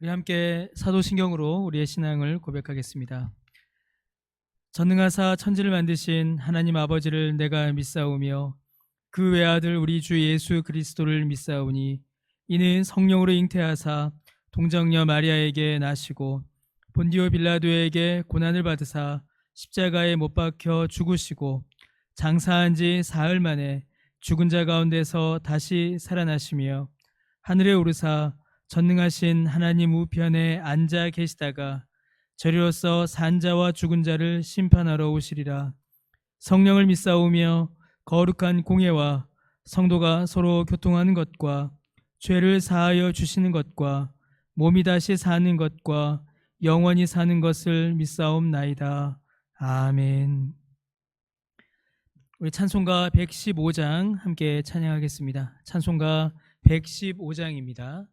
우리 함께 사도신경으로 우리의 신앙을 고백하겠습니다. 전능하사 천지를 만드신 하나님 아버지를 내가 믿사오며 그 외아들 우리 주 예수 그리스도를 믿사오니 이는 성령으로 잉태하사 동정녀 마리아에게 나시고 본디오 빌라도에게 고난을 받으사 십자가에 못 박혀 죽으시고 장사한 지 사흘 만에 죽은 자 가운데서 다시 살아나시며 하늘에 오르사 전능하신 하나님 우편에 앉아 계시다가 저리로서 산 자와 죽은 자를 심판하러 오시리라. 성령을 믿사오며 거룩한 공예와 성도가 서로 교통하는 것과 죄를 사하여 주시는 것과 몸이 다시 사는 것과 영원히 사는 것을 믿사옵나이다. 아멘. 우리 찬송가 115장 함께 찬양하겠습니다. 찬송가 115장입니다.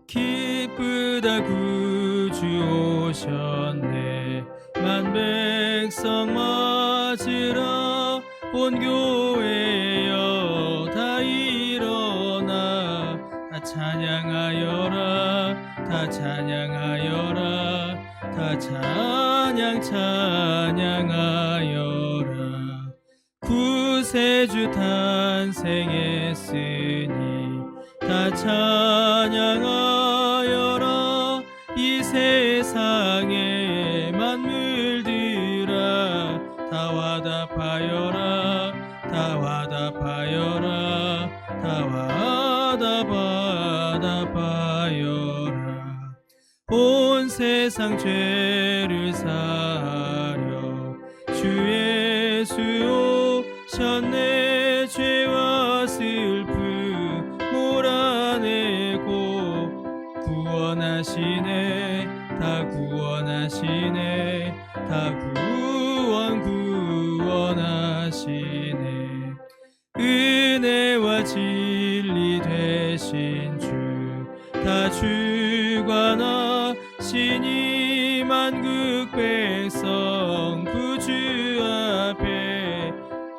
기쁘다 구주 오셨네. 만백성 맞으라. 온 교회여 다 일어나. 다 찬양하여라. 다 찬양하여라. 다 찬양하여라. 구세주 탄생했으니 다 찬양하여라. 이 세상의 만물들아 다 화답하여라. 다 화답하여라. 다 화답하여라. 온 세상 죄를 사하려 주 예수 오셨네. 죄와 슬픔 몰아내고 구원하시네. 다 구원하시네. 다 구원하시네. 은혜와 진리 되신 주 다 주관하시니 만국 백성 구주 앞에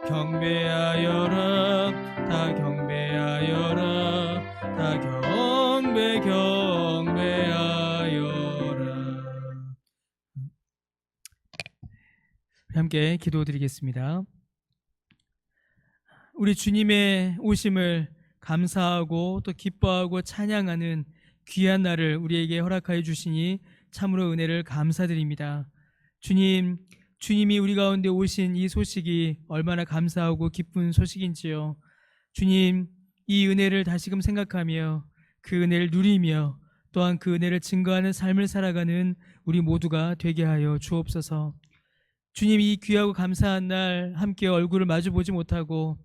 경배하여라. 다 경배하여라. 다 경배하여라. 함께 기도드리겠습니다. 우리 주님의 오심을 감사하고 또 기뻐하고 찬양하는 귀한 날을 우리에게 허락하여 주시니 참으로 은혜를 감사드립니다. 주님이 우리 가운데 오신 이 소식이 얼마나 감사하고 기쁜 소식인지요. 주님, 이 은혜를 다시금 생각하며 그 은혜를 누리며 또한 그 은혜를 증거하는 삶을 살아가는 우리 모두가 되게 하여 주옵소서. 주님, 이 귀하고 감사한 날 함께 얼굴을 마주보지 못하고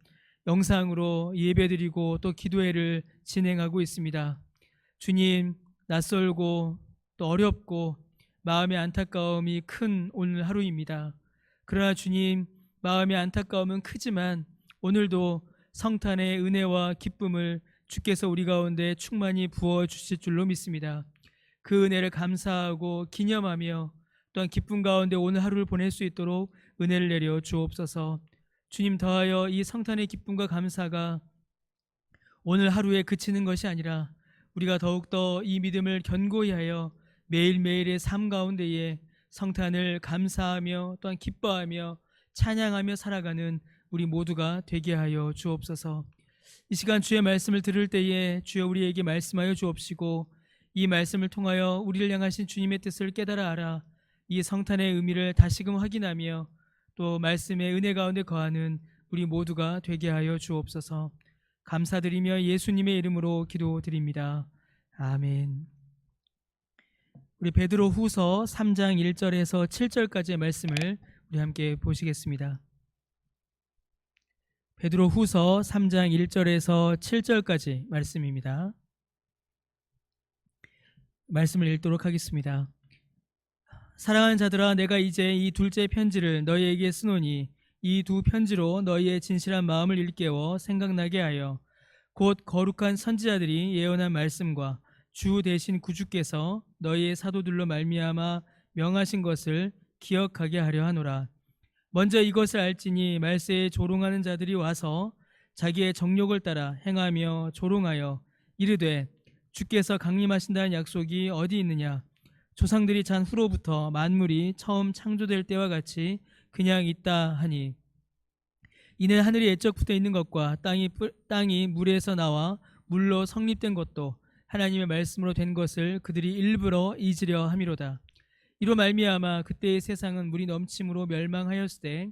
영상으로 예배드리고 또 기도회를 진행하고 있습니다. 주님, 낯설고 또 어렵고 마음의 안타까움이 큰 오늘 하루입니다. 그러나 주님, 마음의 안타까움은 크지만 오늘도 성탄의 은혜와 기쁨을 주께서 우리 가운데 충만히 부어주실 줄로 믿습니다. 그 은혜를 감사하고 기념하며 또한 기쁨 가운데 오늘 하루를 보낼 수 있도록 은혜를 내려 주옵소서. 주님, 더하여 이 성탄의 기쁨과 감사가 오늘 하루에 그치는 것이 아니라 우리가 더욱더 이 믿음을 견고히 하여 매일매일의 삶 가운데에 성탄을 감사하며 또한 기뻐하며 찬양하며 살아가는 우리 모두가 되게 하여 주옵소서. 이 시간 주의 말씀을 들을 때에 주여 우리에게 말씀하여 주옵시고 이 말씀을 통하여 우리를 향하신 주님의 뜻을 깨달아 알아 이 성탄의 의미를 다시금 확인하며 또 말씀의 은혜 가운데 거하는 우리 모두가 되게 하여 주옵소서. 감사드리며 예수님의 이름으로 기도드립니다. 아멘. 우리 베드로 후서 3장 1절에서 7절까지의 말씀을 우리 함께 보시겠습니다. 베드로 후서 3장 1절에서 7절까지 말씀입니다. 말씀을 읽도록 하겠습니다. 사랑하는 자들아, 내가 이제 이 둘째 편지를 너희에게 쓰노니 이 두 편지로 너희의 진실한 마음을 일깨워 생각나게 하여 곧 거룩한 선지자들이 예언한 말씀과 주 대신 구주께서 너희의 사도들로 말미암아 명하신 것을 기억하게 하려 하노라. 먼저 이것을 알지니 말세에 조롱하는 자들이 와서 자기의 정욕을 따라 행하며 조롱하여 이르되 주께서 강림하신다는 약속이 어디 있느냐? 조상들이 잔 후로부터 만물이 처음 창조될 때와 같이 그냥 있다 하니 이는 하늘이 애적부터 있는 것과 땅이 물에서 나와 물로 성립된 것도 하나님의 말씀으로 된 것을 그들이 일부러 잊으려 함이로다. 이로 말미암아 그때의 세상은 물이 넘침으로 멸망하였으되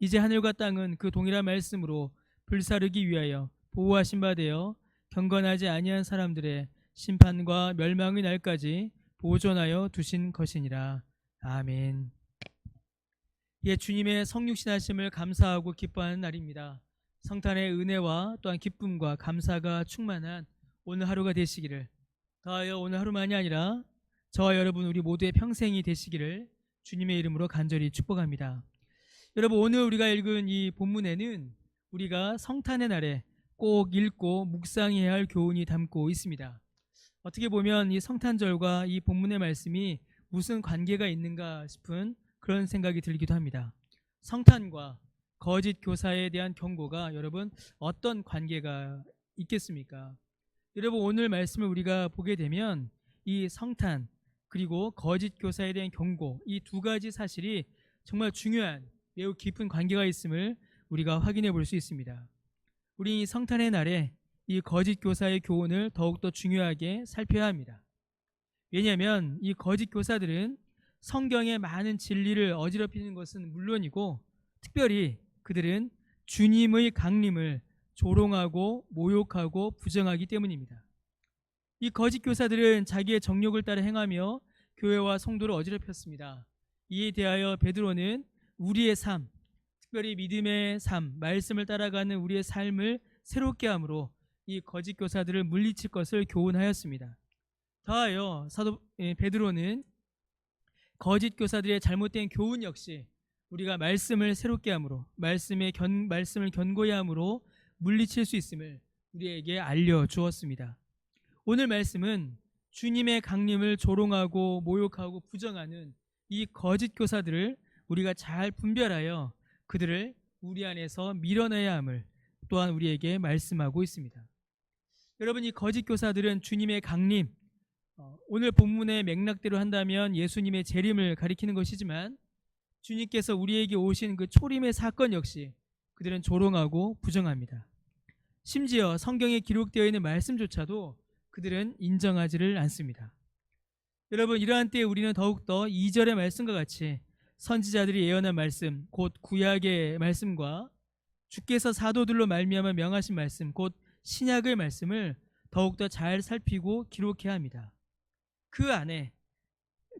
이제 하늘과 땅은 그 동일한 말씀으로 불사르기 위하여 보호하신 바 되어 경건하지 아니한 사람들의 심판과 멸망의 날까지 보존하여 두신 것이니라. 아멘. 예, 주님의 성육신하심을 감사하고 기뻐하는 날입니다. 성탄의 은혜와 또한 기쁨과 감사가 충만한 오늘 하루가 되시기를, 더하여 오늘 하루만이 아니라 저와 여러분 우리 모두의 평생이 되시기를 주님의 이름으로 간절히 축복합니다. 여러분, 오늘 우리가 읽은 이 본문에는 우리가 성탄의 날에 꼭 읽고 묵상해야 할 교훈이 담고 있습니다. 어떻게 보면 이 성탄절과 이 본문의 말씀이 무슨 관계가 있는가 싶은 그런 생각이 들기도 합니다. 성탄과 거짓 교사에 대한 경고가 여러분 어떤 관계가 있겠습니까? 여러분, 오늘 말씀을 우리가 보게 되면 이 성탄 그리고 거짓 교사에 대한 경고, 이 두 가지 사실이 정말 중요한 매우 깊은 관계가 있음을 우리가 확인해 볼 수 있습니다. 우리 성탄의 날에 이 거짓 교사의 교훈을 더욱더 중요하게 살펴야 합니다. 왜냐하면 이 거짓 교사들은 성경의 많은 진리를 어지럽히는 것은 물론이고 특별히 그들은 주님의 강림을 조롱하고 모욕하고 부정하기 때문입니다. 이 거짓 교사들은 자기의 정욕을 따라 행하며 교회와 성도를 어지럽혔습니다. 이에 대하여 베드로는 우리의 삶, 특별히 믿음의 삶, 말씀을 따라가는 우리의 삶을 새롭게 함으로 이 거짓 교사들을 물리칠 것을 교훈하였습니다. 더하여 사도 베드로는 거짓 교사들의 잘못된 교훈 역시 우리가 말씀을 새롭게 함으로 말씀을 견고히 함으로 물리칠 수 있음을 우리에게 알려주었습니다. 오늘 말씀은 주님의 강림을 조롱하고 모욕하고 부정하는 이 거짓 교사들을 우리가 잘 분별하여 그들을 우리 안에서 밀어내야 함을 또한 우리에게 말씀하고 있습니다. 여러분, 이 거짓 교사들은 주님의 강림, 오늘 본문의 맥락대로 한다면 예수님의 재림을 가리키는 것이지만 주님께서 우리에게 오신 그 초림의 사건 역시 그들은 조롱하고 부정합니다. 심지어 성경에 기록되어 있는 말씀조차도 그들은 인정하지를 않습니다. 여러분, 이러한 때에 우리는 더욱더 2절의 말씀과 같이 선지자들이 예언한 말씀, 곧 구약의 말씀과 주께서 사도들로 말미암아 명하신 말씀, 곧 신약의 말씀을 더욱더 잘 살피고 기록해야 합니다. 그 안에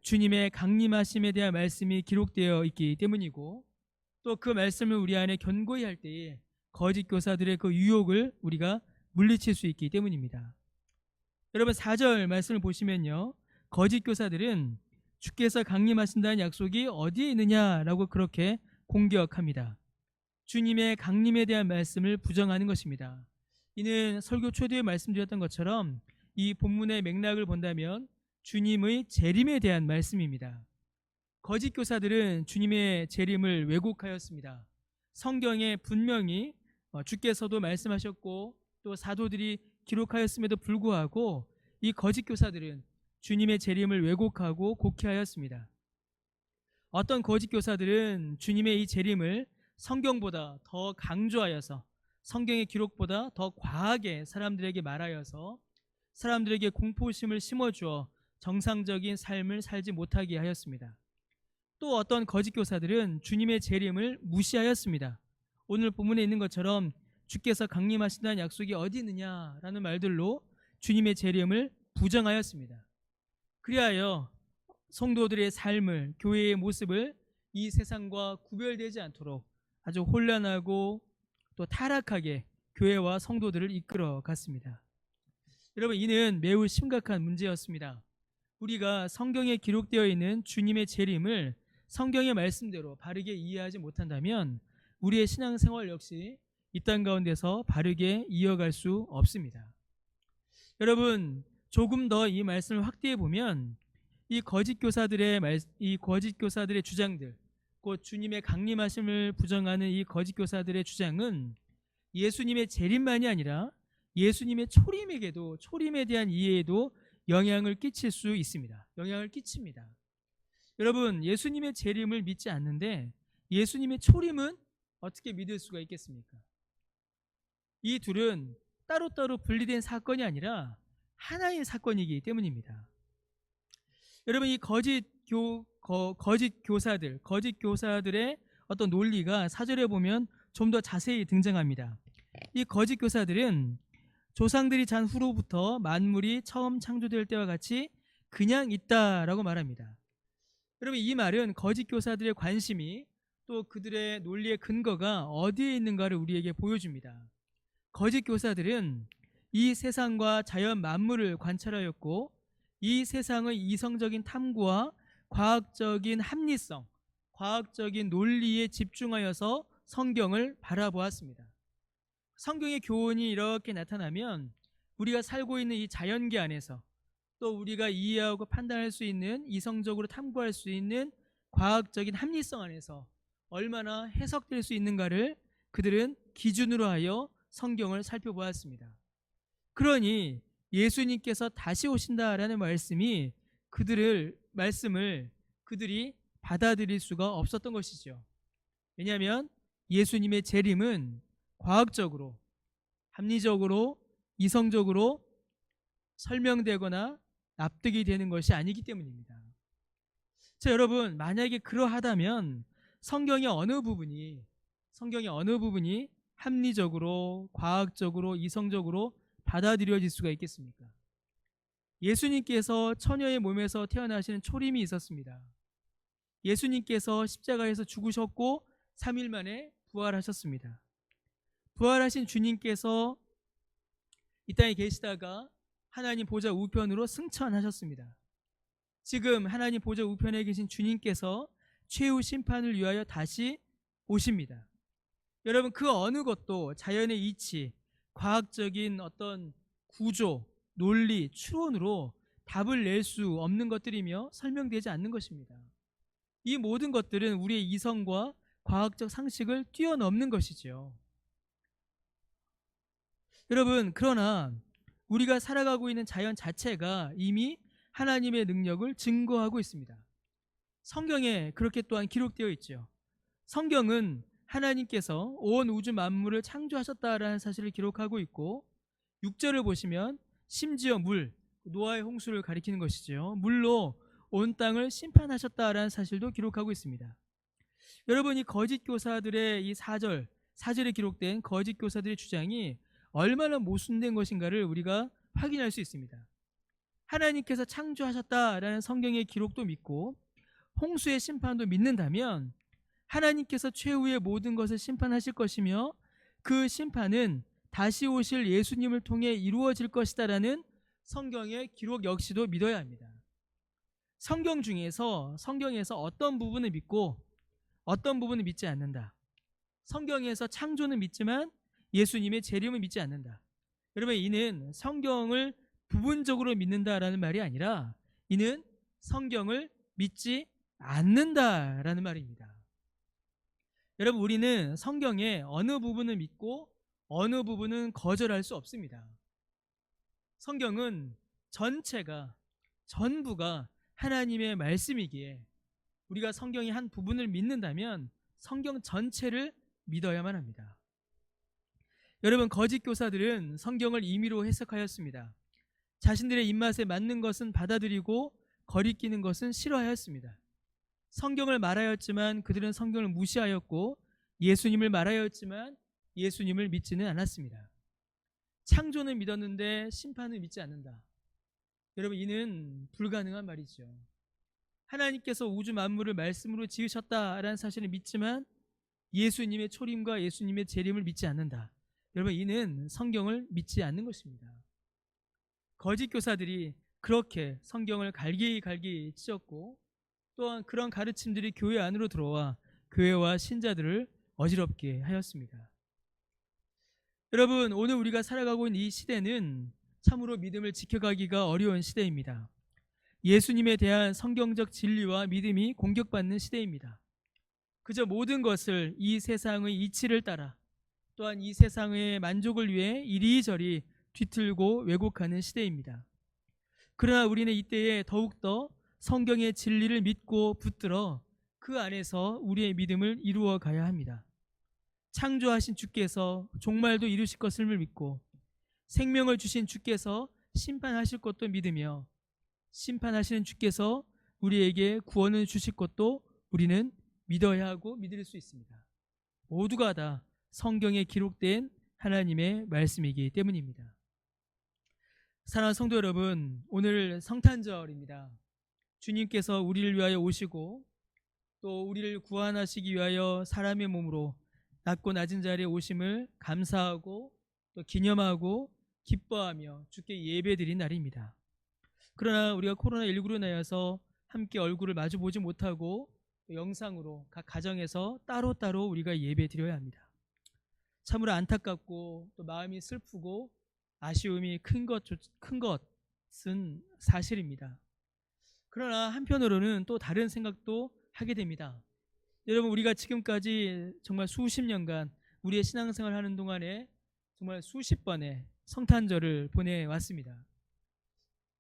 주님의 강림하심에 대한 말씀이 기록되어 있기 때문이고 또 그 말씀을 우리 안에 견고히 할 때에 거짓 교사들의 그 유혹을 우리가 물리칠 수 있기 때문입니다. 여러분, 4절 말씀을 보시면요, 거짓 교사들은 주께서 강림하신다는 약속이 어디에 있느냐라고 그렇게 공격합니다. 주님의 강림에 대한 말씀을 부정하는 것입니다. 이는 설교 초대에 말씀드렸던 것처럼 이 본문의 맥락을 본다면 주님의 재림에 대한 말씀입니다. 거짓 교사들은 주님의 재림을 왜곡하였습니다. 성경에 분명히 주께서도 말씀하셨고 또 사도들이 기록하였음에도 불구하고 이 거짓 교사들은 주님의 재림을 왜곡하고 곡해하였습니다. 어떤 거짓 교사들은 주님의 이 재림을 성경보다 더 강조하여서 성경의 기록보다 더 과하게 사람들에게 말하여서 사람들에게 공포심을 심어주어 정상적인 삶을 살지 못하게 하였습니다. 또 어떤 거짓 교사들은 주님의 재림을 무시하였습니다. 오늘 본문에 있는 것처럼 주께서 강림하신다는 약속이 어디 있느냐라는 말들로 주님의 재림을 부정하였습니다. 그리하여 성도들의 삶을, 교회의 모습을 이 세상과 구별되지 않도록 아주 혼란하고 또 타락하게 교회와 성도들을 이끌어 갔습니다. 여러분, 이는 매우 심각한 문제였습니다. 우리가 성경에 기록되어 있는 주님의 재림을 성경의 말씀대로 바르게 이해하지 못한다면 우리의 신앙생활 역시 이 땅 가운데서 바르게 이어갈 수 없습니다. 여러분, 조금 더 이 말씀을 확대해 보면 이 거짓 교사들의 주장들, 곧 주님의 강림하심을 부정하는 이 거짓 교사들의 주장은 예수님의 재림만이 아니라 예수님의 초림에게도, 초림에 대한 이해에도 영향을 끼칠 수 있습니다. 영향을 끼칩니다. 여러분, 예수님의 재림을 믿지 않는데 예수님의 초림은 어떻게 믿을 수가 있겠습니까? 이 둘은 따로따로 분리된 사건이 아니라 하나의 사건이기 때문입니다. 여러분, 이 거짓 교사들의 어떤 논리가 4절에 보면 좀 더 자세히 등장합니다. 이 거짓 교사들은 조상들이 잔 후로부터 만물이 처음 창조될 때와 같이 그냥 있다라고 말합니다. 여러분, 이 말은 거짓 교사들의 관심이 또 그들의 논리의 근거가 어디에 있는가를 우리에게 보여줍니다. 거짓 교사들은 이 세상과 자연 만물을 관찰하였고 이 세상의 이성적인 탐구와 과학적인 합리성, 과학적인 논리에 집중하여서 성경을 바라보았습니다. 성경의 교훈이 이렇게 나타나면 우리가 살고 있는 이 자연계 안에서 또 우리가 이해하고 판단할 수 있는, 이성적으로 탐구할 수 있는 과학적인 합리성 안에서 얼마나 해석될 수 있는가를 그들은 기준으로 하여 성경을 살펴보았습니다. 그러니 예수님께서 다시 오신다라는 말씀을 그들이 받아들일 수가 없었던 것이죠. 왜냐하면 예수님의 재림은 과학적으로, 합리적으로, 이성적으로 설명되거나 납득이 되는 것이 아니기 때문입니다. 자, 여러분, 만약에 그러하다면 성경의 어느 부분이 합리적으로, 과학적으로, 이성적으로 받아들여질 수가 있겠습니까? 예수님께서 처녀의 몸에서 태어나시는 초림이 있었습니다. 예수님께서 십자가에서 죽으셨고 3일 만에 부활하셨습니다. 부활하신 주님께서 이 땅에 계시다가 하나님 보좌 우편으로 승천하셨습니다. 지금 하나님 보좌 우편에 계신 주님께서 최후 심판을 위하여 다시 오십니다. 여러분, 그 어느 것도 자연의 이치, 과학적인 어떤 구조, 논리, 추론으로 답을 낼 수 없는 것들이며 설명되지 않는 것입니다. 이 모든 것들은 우리의 이성과 과학적 상식을 뛰어넘는 것이죠. 여러분, 그러나 우리가 살아가고 있는 자연 자체가 이미 하나님의 능력을 증거하고 있습니다. 성경에 그렇게 또한 기록되어 있죠. 성경은 하나님께서 온 우주 만물을 창조하셨다라는 사실을 기록하고 있고 6절을 보시면 심지어 노아의 홍수를 가리키는 것이죠. 물로 온 땅을 심판하셨다라는 사실도 기록하고 있습니다. 여러분, 이 거짓 교사들의 이 4절에 기록된 거짓 교사들의 주장이 얼마나 모순된 것인가를 우리가 확인할 수 있습니다. 하나님께서 창조하셨다라는 성경의 기록도 믿고 홍수의 심판도 믿는다면 하나님께서 최후의 모든 것을 심판하실 것이며 그 심판은 다시 오실 예수님을 통해 이루어질 것이다라는 성경의 기록 역시도 믿어야 합니다. 성경에서 어떤 부분을 믿고 어떤 부분을 믿지 않는다. 성경에서 창조는 믿지만 예수님의 재림을 믿지 않는다. 여러분, 이는 성경을 부분적으로 믿는다라는 말이 아니라 이는 성경을 믿지 않는다라는 말입니다. 여러분, 우리는 성경의 어느 부분을 믿고 어느 부분은 거절할 수 없습니다. 성경은 전부가 하나님의 말씀이기에 우리가 성경의 한 부분을 믿는다면 성경 전체를 믿어야만 합니다. 여러분, 거짓 교사들은 성경을 임의로 해석하였습니다. 자신들의 입맛에 맞는 것은 받아들이고 거리끼는 것은 싫어하였습니다. 성경을 말하였지만 그들은 성경을 무시하였고 예수님을 말하였지만 예수님을 믿지는 않았습니다. 창조는 믿었는데 심판을 믿지 않는다. 여러분, 이는 불가능한 말이죠. 하나님께서 우주 만물을 말씀으로 지으셨다라는 사실을 믿지만 예수님의 초림과 예수님의 재림을 믿지 않는다. 여러분, 이는 성경을 믿지 않는 것입니다. 거짓 교사들이 그렇게 성경을 갈기갈기 찢었고 또한 그런 가르침들이 교회 안으로 들어와 교회와 신자들을 어지럽게 하였습니다. 여러분, 오늘 우리가 살아가고 있는 이 시대는 참으로 믿음을 지켜가기가 어려운 시대입니다. 예수님에 대한 성경적 진리와 믿음이 공격받는 시대입니다. 그저 모든 것을 이 세상의 이치를 따라 또한 이 세상의 만족을 위해 이리저리 뒤틀고 왜곡하는 시대입니다. 그러나 우리는 이때에 더욱더 성경의 진리를 믿고 붙들어 그 안에서 우리의 믿음을 이루어 가야 합니다. 창조하신 주께서 종말도 이루실 것을 믿고 생명을 주신 주께서 심판하실 것도 믿으며 심판하시는 주께서 우리에게 구원을 주실 것도 우리는 믿어야 하고 믿을 수 있습니다. 모두가 다 성경에 기록된 하나님의 말씀이기 때문입니다. 사랑하는 성도 여러분, 오늘 성탄절입니다. 주님께서 우리를 위하여 오시고 또 우리를 구원하시기 위하여 사람의 몸으로 낮고 낮은 자리에 오심을 감사하고 또 기념하고 기뻐하며 주께 예배드린 날입니다. 그러나 우리가 코로나19로 인하여서 함께 얼굴을 마주 보지 못하고 영상으로 각 가정에서 따로따로 우리가 예배드려야 합니다. 참으로 안타깝고 또 마음이 슬프고 아쉬움이 큰 것은 사실입니다. 그러나 한편으로는 또 다른 생각도 하게 됩니다. 여러분, 우리가 지금까지 정말 수십 년간 우리의 신앙생활 하는 동안에 정말 수십 번의 성탄절을 보내왔습니다.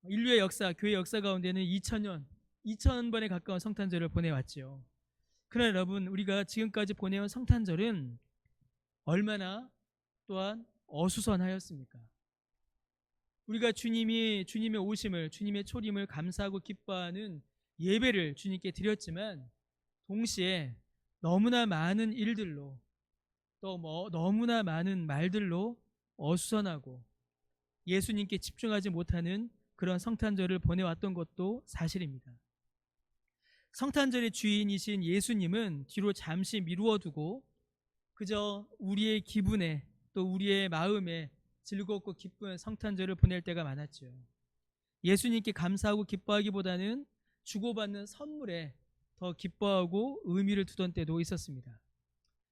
인류의 역사, 교회 역사 가운데는 2000번에 가까운 성탄절을 보내왔죠. 그러나 여러분, 우리가 지금까지 보내온 성탄절은 얼마나 또한 어수선하였습니까? 우리가 주님의 오심을, 주님의 초림을 감사하고 기뻐하는 예배를 주님께 드렸지만 동시에 너무나 많은 일들로 또 너무나 많은 말들로 어수선하고 예수님께 집중하지 못하는 그런 성탄절을 보내왔던 것도 사실입니다. 성탄절의 주인이신 예수님은 뒤로 잠시 미루어두고 그저 우리의 기분에 또 우리의 마음에 즐겁고 기쁜 성탄절을 보낼 때가 많았죠. 예수님께 감사하고 기뻐하기보다는 주고받는 선물에 더 기뻐하고 의미를 두던 때도 있었습니다.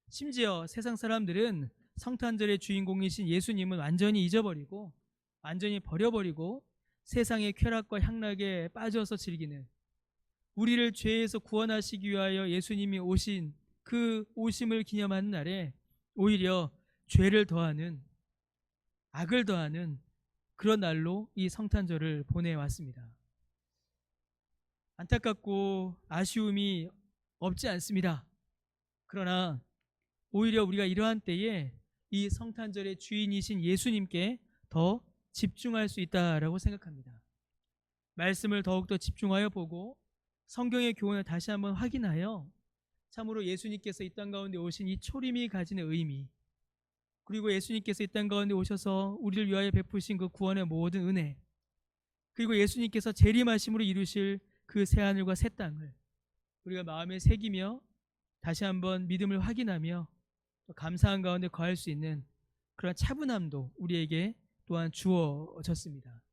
심지어 세상 사람들은 성탄절의 주인공이신 예수님은 완전히 잊어버리고 완전히 버려버리고 세상의 쾌락과 향락에 빠져서 즐기는, 우리를 죄에서 구원하시기 위하여 예수님이 오신 그 오심을 기념하는 날에 오히려 죄를 더하는, 악을 더하는 그런 날로 이 성탄절을 보내왔습니다. 안타깝고 아쉬움이 없지 않습니다. 그러나 오히려 우리가 이러한 때에 이 성탄절의 주인이신 예수님께 더 집중할 수 있다라고 생각합니다. 말씀을 더욱더 집중하여 보고 성경의 교훈을 다시 한번 확인하여 참으로 예수님께서 이 땅 가운데 오신 이 초림이 가지는 의미, 그리고 예수님께서 이 땅 가운데 오셔서 우리를 위하여 베푸신 그 구원의 모든 은혜, 그리고 예수님께서 재림하심으로 이루실 그 새하늘과 새 땅을 우리가 마음에 새기며 다시 한번 믿음을 확인하며 또 감사한 가운데 거할 수 있는 그런 차분함도 우리에게 또한 주어졌습니다.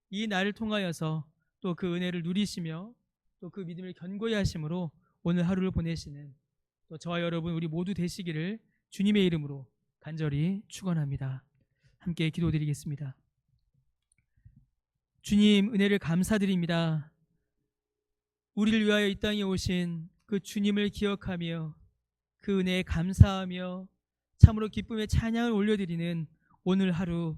이 날을 통하여서 또 그 은혜를 누리시며 또 그 믿음을 견고히 하심으로 오늘 하루를 보내시는 또 저와 여러분 우리 모두 되시기를 주님의 이름으로 간절히 축원합니다. 함께 기도드리겠습니다. 주님, 은혜를 감사드립니다. 우리를 위하여 이 땅에 오신 그 주님을 기억하며 그 은혜에 감사하며 참으로 기쁨의 찬양을 올려드리는 오늘 하루,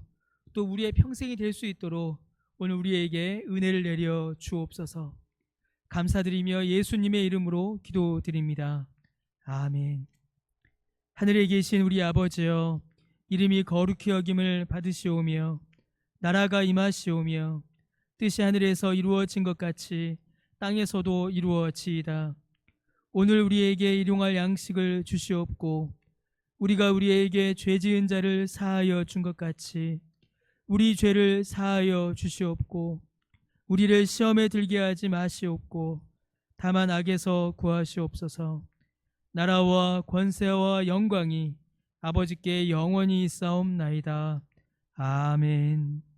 또 우리의 평생이 될 수 있도록 오늘 우리에게 은혜를 내려 주옵소서. 감사드리며 예수님의 이름으로 기도드립니다. 아멘. 하늘에 계신 우리 아버지여, 이름이 거룩히 여김을 받으시오며 나라가 임하시오며 뜻이 하늘에서 이루어진 것 같이 땅에서도 이루어지이다. 오늘 우리에게 일용할 양식을 주시옵고 우리가 우리에게 죄 지은 자를 사하여 준 것 같이 우리 죄를 사하여 주시옵고 우리를 시험에 들게 하지 마시옵고 다만 악에서 구하시옵소서. 나라와 권세와 영광이 아버지께 영원히 있사옵나이다. 아멘.